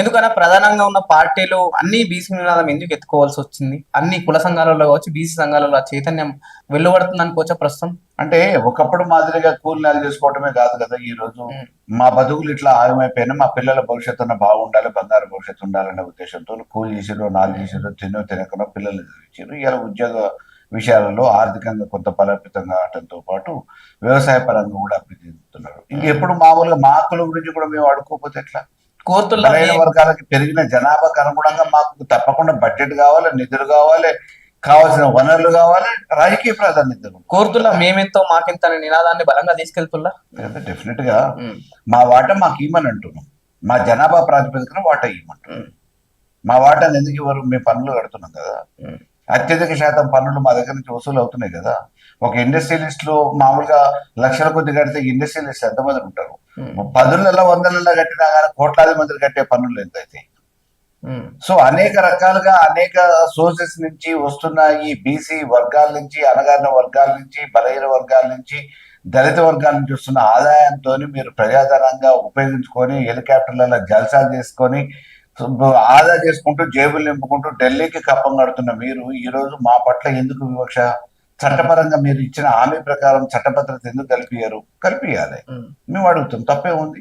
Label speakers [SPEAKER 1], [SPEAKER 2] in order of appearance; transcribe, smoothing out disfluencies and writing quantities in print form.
[SPEAKER 1] ఎందుకన్నా ప్రధానంగా ఉన్న పార్టీలు అన్ని బీసీ నినాదం ఎందుకు ఎత్తుకోవాల్సి వచ్చింది? అన్ని కుల సంఘాలలో కావచ్చు, బీసీ సంఘాలలో ఆ చైతన్యం వెలువడుతుంది అనుకోవచ్చా ప్రస్తుతం?
[SPEAKER 2] అంటే ఒకప్పుడు మాదిరిగా కూలినాలు చేసుకోవటమే కాదు కదా ఈ రోజు.
[SPEAKER 1] ఉమ్,
[SPEAKER 2] మా బతుకులు ఇట్లా ఆగమైపోయినా మా పిల్లల భవిష్యత్తు బాగుండాలి, బంగారు భవిష్యత్తు ఉండాలనే ఉద్దేశంతో కూలి చేసిరో, నాలు చేసిరో, తినకనో పిల్లలు చదివించారు. ఇలా ఉద్యోగ విషయాలలో ఆర్థికంగా కొంత బలోపేతంగా అవడంతో పాటు వ్యవసాయ పరంగా కూడా అభివృద్ధి చెందుతున్నారు. ఇంకెప్పుడు మామూలుగా మా హక్కుల గురించి కూడా మేము అడుక్కోకపోతే ఎట్లా?
[SPEAKER 1] కోర్టుల్లో
[SPEAKER 2] బలైన వర్గాలకి పెరిగిన జనాభాకు అనుగుణంగా మాకు తప్పకుండా బడ్జెట్ కావాలి, నిధులు కావాలి, కావాల్సిన వనరులు కావాలి, రాజకీయ ప్రాధాన్యత ఉంది.
[SPEAKER 1] కోర్టుల్లో మేమెంతో మాకెంత అనే నినాదాన్ని బలంగా తీసుకెళ్తున్నా.
[SPEAKER 2] డెఫినెట్ గా మా వాటా మాకు ఇవ్వమని అంటున్నాం. మా జనాభా ప్రాతిపదికన వాటా ఇవ్వమంటున్నాం. మా వాటాను ఎందుకు ఇవ్వరు? మేము పన్నులు కడుతున్నాం కదా. అత్యధిక శాతం పన్నులు మా దగ్గర నుంచి వసూలు అవుతున్నాయి కదా. ఒక ఇండస్ట్రియలిస్ట్ లో మామూలుగా లక్షల కొద్ది కడితే ఇండస్ట్రియలిస్ట్ ఎంతమంది ఉంటారు? పదులలో వందలలో కట్టినా కానీ కోట్లాది మంది కట్టే పన్నులు ఎంతైతే. సో అనేక రకాలుగా అనేక సోర్సెస్ నుంచి వస్తున్న ఈ బీసీ వర్గాల నుంచి, అణగారిన వర్గాల నుంచి, బలహీన వర్గాల నుంచి, దళిత వర్గాల నుంచి వస్తున్న ఆదాయంతో మీరు ప్రజాధనంగా ఉపయోగించుకొని హెలికాప్టర్లలో జల్సాలు చేసుకొని ఆదా చేసుకుంటూ జేబులు నింపుకుంటూ ఢిల్లీకి కప్పం కడుతున్న మీరు ఈ రోజు మా పట్ల ఎందుకు వివక్ష? చట్టపరంగా మీరు ఇచ్చిన హామీ ప్రకారం చట్టభద్రత ఎందుకు కలిపియాలి? మేము అడుగుతాం, తప్పే ఉంది.